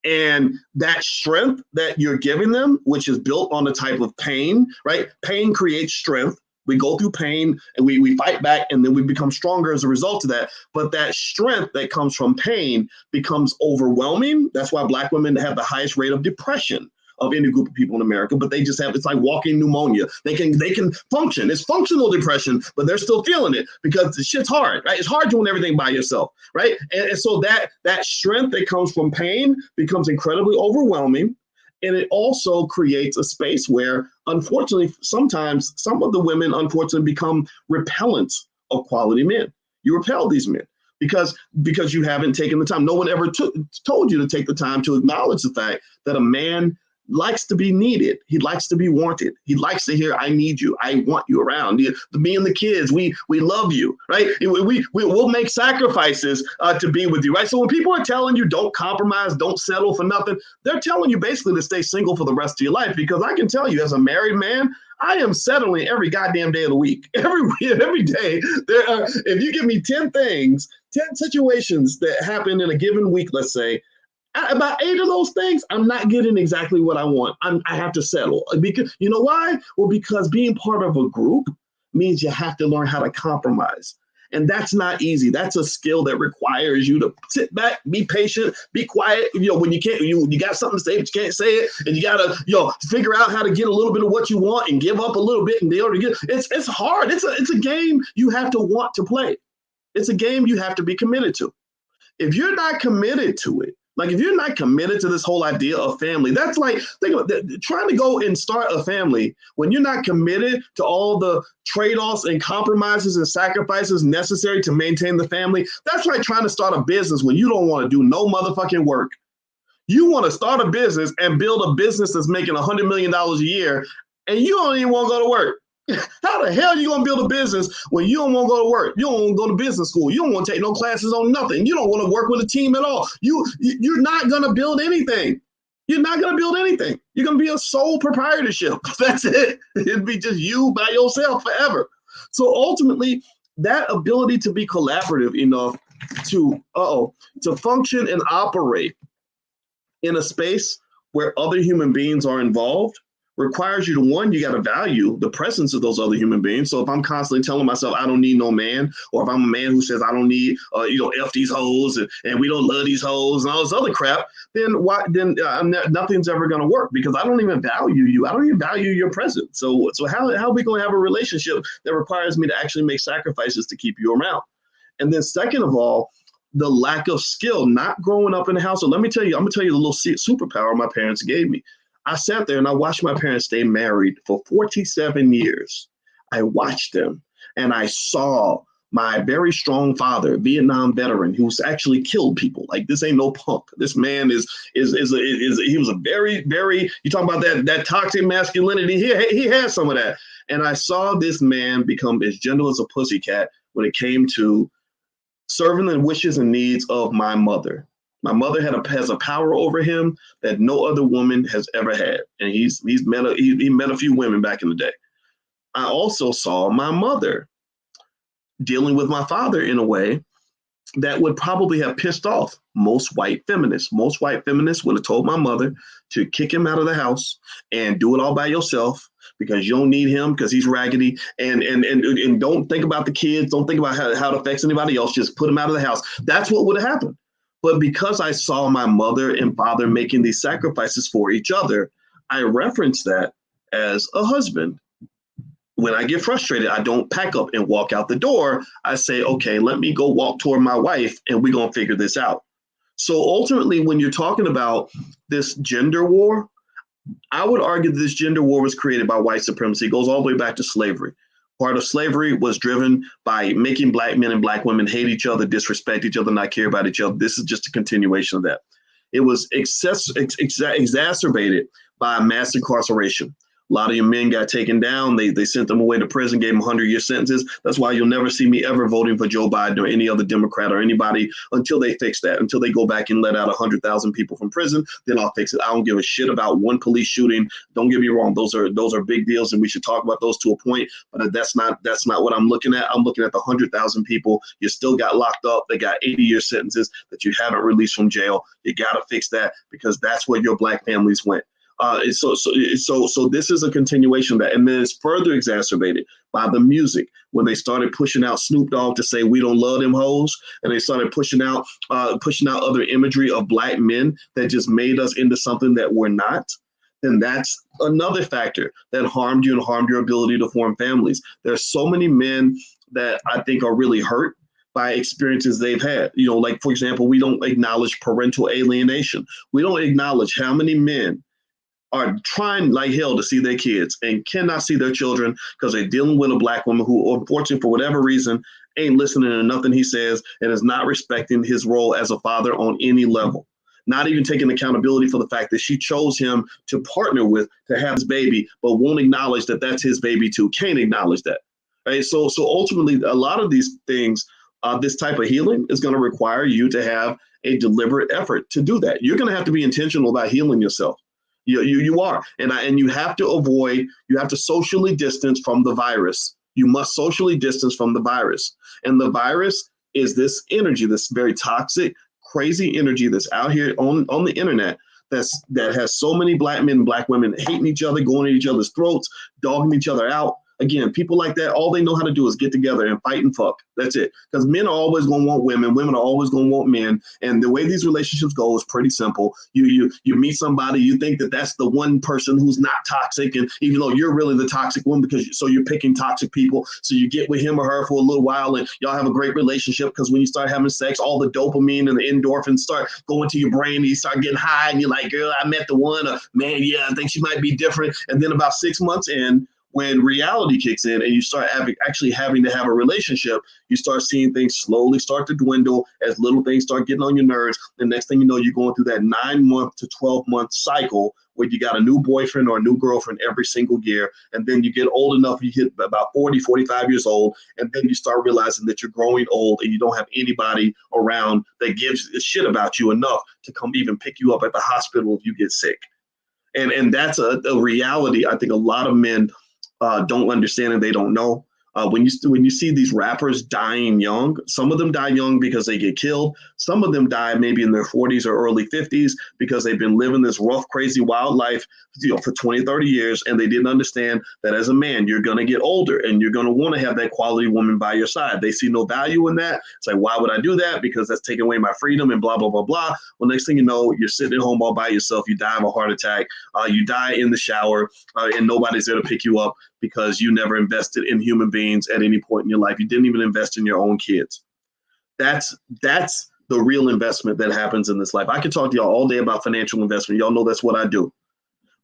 Speaker 1: And that strength that you're giving them, which is built on a type of pain, right? Pain creates strength. We go through pain and we fight back and then we become stronger as a result of that. But that strength that comes from pain becomes overwhelming. That's why Black women have the highest rate of depression of any group of people in America, but they just have, it's like walking pneumonia. They can function. It's functional depression, but they're still feeling it because the shit's hard, right? It's hard doing everything by yourself, right? And so that strength that comes from pain becomes incredibly overwhelming. And it also creates a space where, unfortunately, sometimes some of the women, unfortunately, become repellents of quality men. You repel these men because you haven't taken the time. No one ever told you to take the time to acknowledge the fact that a man likes to be needed. He likes to be wanted. He likes to hear, I need you. I want you around. Me and the kids, we love you, right? We'll make sacrifices to be with you, right? So when people are telling you don't compromise, don't settle for nothing, they're telling you basically to stay single for the rest of your life. Because I can tell you as a married man, I am settling every goddamn day of the week. Every day. If you give me 10 things, 10 situations that happen in a given week, let's say, about 8 of those things, I'm not getting exactly what I want. I have to settle. Because you know why? Well, because being part of a group means you have to learn how to compromise. And that's not easy. That's a skill that requires you to sit back, be patient, be quiet. When you can't, you got something to say, but you can't say it. And you got to, figure out how to get a little bit of what you want and give up a little bit. And be able to get it's hard. It's a game you have to want to play. It's a game you have to be committed to. If you're not committed to it, like if you're not committed to this whole idea of family, that's like, think about that, trying to go and start a family when you're not committed to all the trade-offs and compromises and sacrifices necessary to maintain the family. That's like trying to start a business when you don't want to do no motherfucking work. You want to start a business and build a business that's making $100 million a year, and you don't even want to go to work. How the hell are you going to build a business when you don't want to go to work? You don't want to go to business school. You don't want to take no classes on nothing. You don't want to work with a team at all. You're not going to build anything. You're not going to build anything. You're going to be a sole proprietorship. That's it. It'd be just you by yourself forever. So ultimately, that ability to be collaborative enough to function and operate in a space where other human beings are involved requires you to, one, you got to value the presence of those other human beings. So if I'm constantly telling myself I don't need no man, or if I'm a man who says I don't need, F these hoes and we don't love these hoes and all this other crap, then nothing's ever going to work because I don't even value you. I don't even value your presence. So how are we going to have a relationship that requires me to actually make sacrifices to keep you around? And then second of all, the lack of skill, not growing up in the house. So I'm going to tell you the little superpower my parents gave me. I sat there and I watched my parents stay married for 47 years. I watched them and I saw my very strong father, Vietnam veteran, who's actually killed people. Like, this ain't no punk. This man is he was a very, very, you talk about that toxic masculinity. He has some of that. And I saw this man become as gentle as a pussycat when it came to serving the wishes and needs of my mother. My mother has a power over him that no other woman has ever had. And he met a few women back in the day. I also saw my mother dealing with my father in a way that would probably have pissed off most white feminists. Most white feminists would have told my mother to kick him out of the house and do it all by yourself because you don't need him because he's raggedy, and don't think about the kids. Don't think about how it affects anybody else. Just put him out of the house. That's what would have happened. But because I saw my mother and father making these sacrifices for each other, I reference that as a husband. When I get frustrated, I don't pack up and walk out the door. I say, okay, let me go walk toward my wife and we're going to figure this out. So ultimately, when you're talking about this gender war, I would argue that this gender war was created by white supremacy. It goes all the way back to slavery. Part of slavery was driven by making black men and black women hate each other, disrespect each other, not care about each other. This is just a continuation of that. It was exacerbated by mass incarceration. A lot of your men got taken down. They sent them away to prison, gave them 100-year sentences. That's why you'll never see me ever voting for Joe Biden or any other Democrat or anybody until they fix that, until they go back and let out 100,000 people from prison. Then I'll fix it. I don't give a shit about one police shooting. Don't get me wrong. Those are big deals, and we should talk about those to a point. But that's not what I'm looking at. I'm looking at the 100,000 people you still got locked up. They got 80-year sentences that you haven't released from jail. You got to fix that because that's where your black families went. So this is a continuation of that. And then it's further exacerbated by the music when they started pushing out Snoop Dogg to say, we don't love them hoes. And they started pushing out other imagery of black men that just made us into something that we're not. Then that's another factor that harmed you and harmed your ability to form families. There's so many men that I think are really hurt by experiences they've had. You know, like, for example, we don't acknowledge parental alienation. We don't acknowledge how many men are trying like hell to see their kids and cannot see their children because they're dealing with a black woman who, unfortunately, for whatever reason, ain't listening to nothing he says and is not respecting his role as a father on any level. Not even taking accountability for the fact that she chose him to partner with to have his baby, but won't acknowledge that that's his baby too. Can't acknowledge that. Right. So ultimately, a lot of these things, this type of healing is going to require you to have a deliberate effort to do that. You're going to have to be intentional about healing yourself. You are. And you have to socially distance from the virus. You must socially distance from the virus. And the virus is this energy, this very toxic, crazy energy that's out here on the internet that has so many black men and black women hating each other, going at each other's throats, dogging each other out. Again, people like that, all they know how to do is get together and fight and fuck. That's it. Because men are always going to want women. Women are always going to want men. And the way these relationships go is pretty simple. You meet somebody, you think that that's the one person who's not toxic. And even though you're really the toxic one, so you're picking toxic people. So you get with him or her for a little while and y'all have a great relationship because when you start having sex, all the dopamine and the endorphins start going to your brain. And you start getting high and you're like, girl, I met the one. Man, yeah, I think she might be different. And then about 6 months in, when reality kicks in and you start actually having to have a relationship, you start seeing things slowly start to dwindle as little things start getting on your nerves. The next thing you know, you're going through that 9-month to 12-month cycle where you got a new boyfriend or a new girlfriend every single year. And then you get old enough, you hit about 40, 45 years old, and then you start realizing that you're growing old and you don't have anybody around that gives a shit about you enough to come even pick you up at the hospital if you get sick. And that's a reality I think a lot of men don't understand and they don't know. When you see these rappers dying young, some of them die young because they get killed. Some of them die maybe in their 40s or early 50s because they've been living this rough, crazy, wild life, for 20, 30 years. And they didn't understand that as a man, you're going to get older and you're going to want to have that quality woman by your side. They see no value in that. It's like, why would I do that? Because that's taking away my freedom and blah, blah, blah, blah. Well, next thing you know, you're sitting at home all by yourself. You die of a heart attack. You die in the shower and nobody's there to pick you up because you never invested in human beings at any point in your life. You didn't even invest in your own kids. That's the real investment that happens in this life. I could talk to y'all all day about financial investment. Y'all know that's what I do.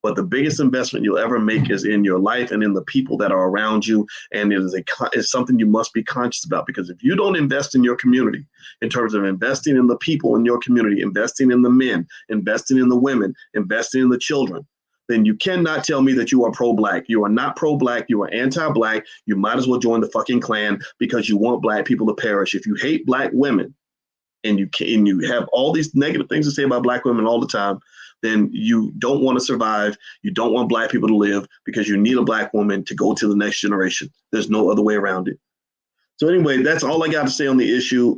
Speaker 1: But the biggest investment you'll ever make is in your life and in the people that are around you. And it's something you must be conscious about, because if you don't invest in your community, in terms of investing in the people in your community, investing in the men, investing in the women, investing in the children, then you cannot tell me that you are pro-black. You are not pro-black. You are anti-black. You might as well join the fucking Klan because you want black people to perish. If you hate black women and you have all these negative things to say about black women all the time, then you don't want to survive. You don't want black people to live, because you need a black woman to go to the next generation. There's no other way around it. So anyway, that's all I got to say on the issue.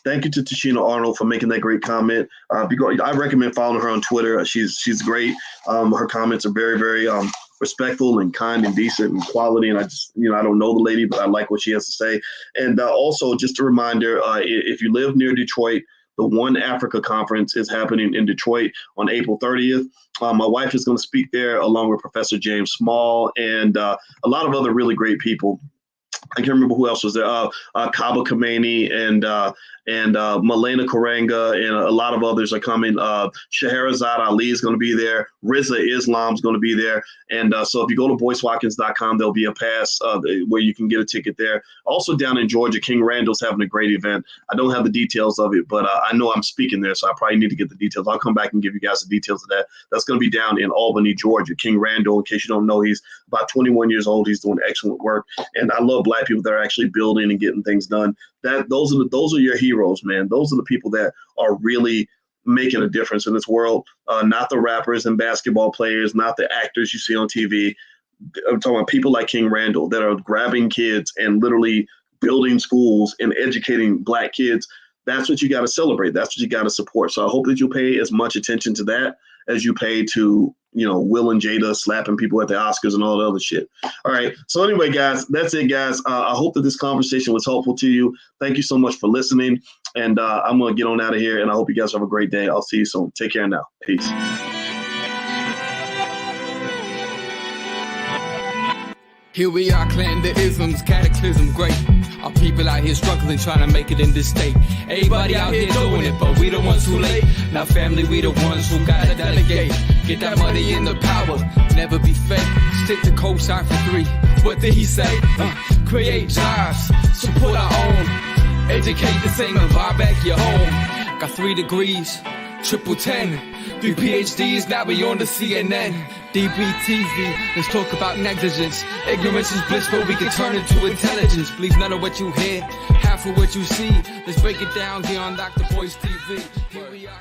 Speaker 1: Thank you to Tichina Arnold for making that great comment. I recommend following her on Twitter. She's great. Her comments are very, very respectful and kind and decent and quality. And I just, I don't know the lady, but I like what she has to say. And also just a reminder, if you live near Detroit, the One Africa Conference is happening in Detroit on April 30th. My wife is going to speak there along with Professor James Small and a lot of other really great people. I can't remember who else was there. Kaba Khamenei and Malena Karanga and a lot of others are coming. Scheherazade Ali is going to be there. Riza Islam is going to be there. And so if you go to BoyceWatkins.com, there'll be a pass where you can get a ticket there. Also down in Georgia, King Randall's having a great event. I don't have the details of it, but I know I'm speaking there, so I probably need to get the details. I'll come back and give you guys the details of that. That's going to be down in Albany, Georgia. King Randall, in case you don't know, he's about 21 years old. He's doing excellent work. And I love black people that are actually building and getting things done. Those are your heroes, man. Those are the people that are really making a difference in this world. Not the rappers and basketball players, not the actors you see on TV. I'm talking about people like King Randall that are grabbing kids and literally building schools and educating black kids. That's what you got to celebrate. That's what you got to support. So I hope that you pay as much attention to that as you pay to, Will and Jada slapping people at the Oscars and all the other shit. All right. So anyway, guys, that's it, guys. I hope that this conversation was helpful to you. Thank you so much for listening. And I'm going to get on out of here. And I hope you guys have a great day. I'll see you soon. Take care now. Peace.
Speaker 2: Here we are, clan the isms, cataclysm great. Our people out here struggling, trying to make it in this state. Everybody out here doing it, but we the ones who late. Now family, we the ones who gotta delegate. Get that money in the power, never be fake. Stick to cosign for 3. What did he say? Create jobs, support our own. Educate the same and buy back your home. Got 3 degrees, triple 10. 3 PhDs, now we on the CNN. DBTV, let's talk about negligence. Ignorance is bliss, but we can turn it to intelligence. Believe none of what you hear, half of what you see. Let's break it down here on Dr. Boyce TV. Here we are.